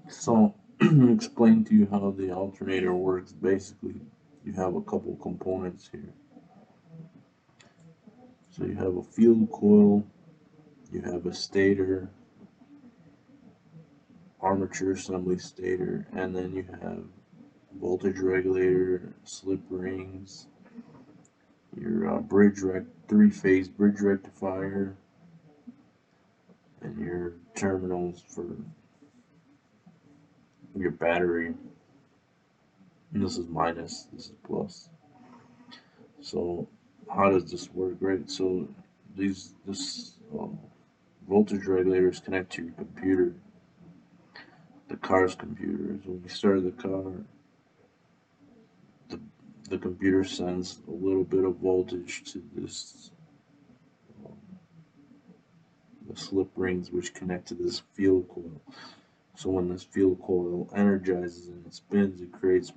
So, explain to you how the alternator works. Basically, you have a couple components here. So you have a field coil, you have a stator, armature assembly stator, and then you have voltage regulator, slip rings, your three-phase bridge rectifier, and your terminals for your battery. And this is minus, this is plus. So how does this work, right? So this voltage regulators connect to your computer, the car's computer. So when you start the car, the the computer sends a little bit of voltage to this um, the slip rings which connect to this field coil. So when this field coil energizes and it spins, it creates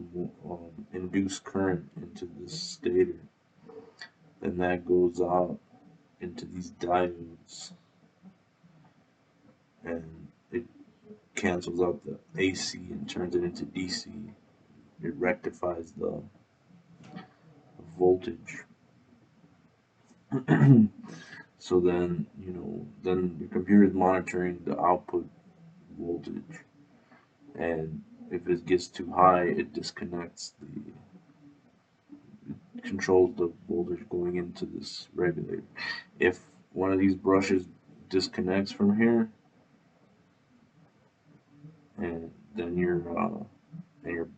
induced current into this stator, and that goes out into these diodes, and it cancels out the AC and turns it into DC. It rectifies the voltage. So then, then your computer is monitoring the output voltage, and if it gets too high, it disconnects controls the voltage going into this regulator. If one of these brushes disconnects from here, and then your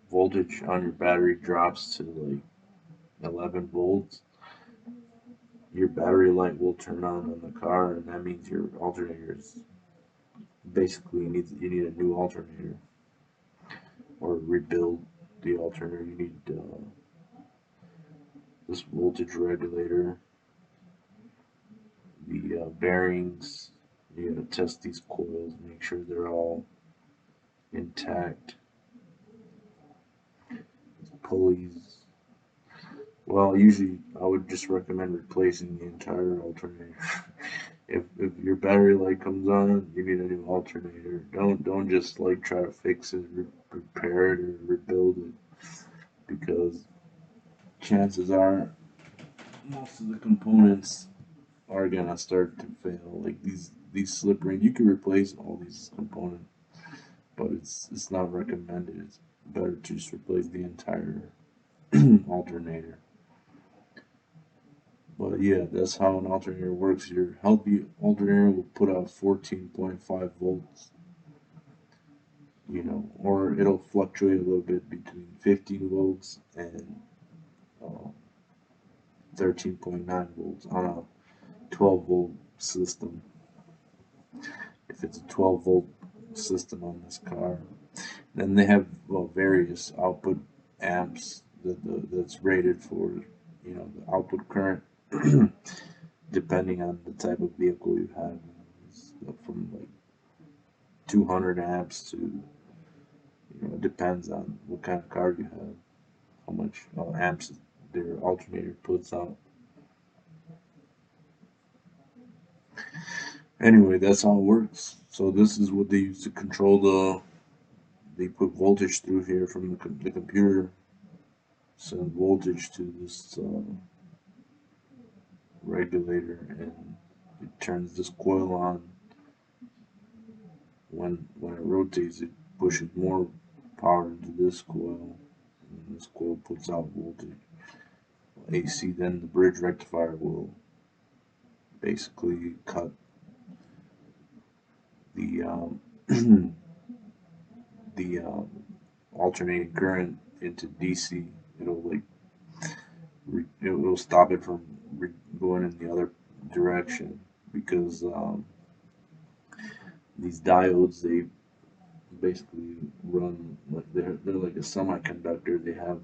voltage on your battery drops to like 11 volts, your battery light will turn on the car, and that means your alternator is basically you need a new alternator or rebuild the alternator. You need this voltage regulator, the bearings. You gotta test these coils, make sure they're all intact. Pulleys. Well, usually I would just recommend replacing the entire alternator. If your battery light comes on, you need a new alternator. Don't just like try to fix it, repair it, or rebuild it, because chances are most of the components are gonna start to fail. Like these slip rings, you can replace all these components, but it's not recommended. It's better to just replace the entire alternator. But yeah, that's how an alternator works. Your healthy alternator will put out 14.5 volts, or it'll fluctuate a little bit between 15 volts and uh, 13.9 volts on a 12-volt system. If it's a 12-volt system on this car, then they have various output amps that's rated for the output current depending on the type of vehicle you have. It's from like 200 amps to it depends on what kind of car you have, how much amps their alternator puts out. Anyway, that's how it works. So this is what they use to control they put voltage through here from the computer, send voltage to this regulator, and it turns this coil on. When it rotates, it pushes more power into this coil, and this coil puts out voltage. AC, then the bridge rectifier will basically cut the the alternating current into DC. It'll like it will stop it from going in the other direction, because these diodes, they basically run like they're like a semiconductor. They have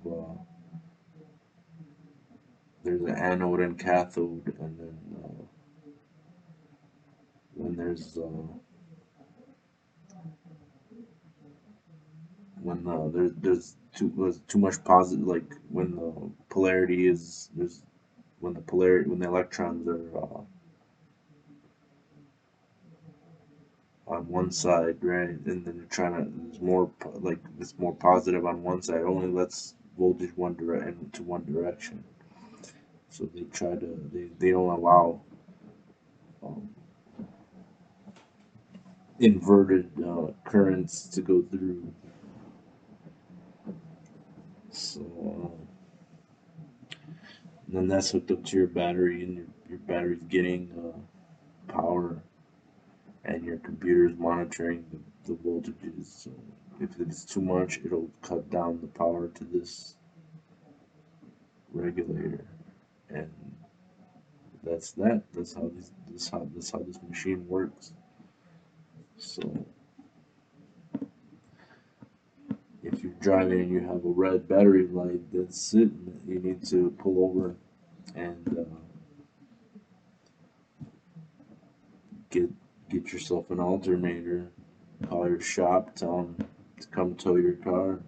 there's an anode and cathode, and then when there's too much positive, like when the polarity is there's when the electrons are on one side, right? And then you're trying to, it's more like it's more positive on one side. It only lets voltage one direction. So they try to they don't allow um, inverted currents to go through. So then that's hooked up to your battery, and your battery's getting power, and your computer's monitoring the voltages. So if it's too much, it'll cut down the power to this regulator, and that's that. That's how this machine works. So if you're driving and you have a red battery light, that's it. You need to pull over and get get yourself an alternator. Call your shop, tell them to come tow your car.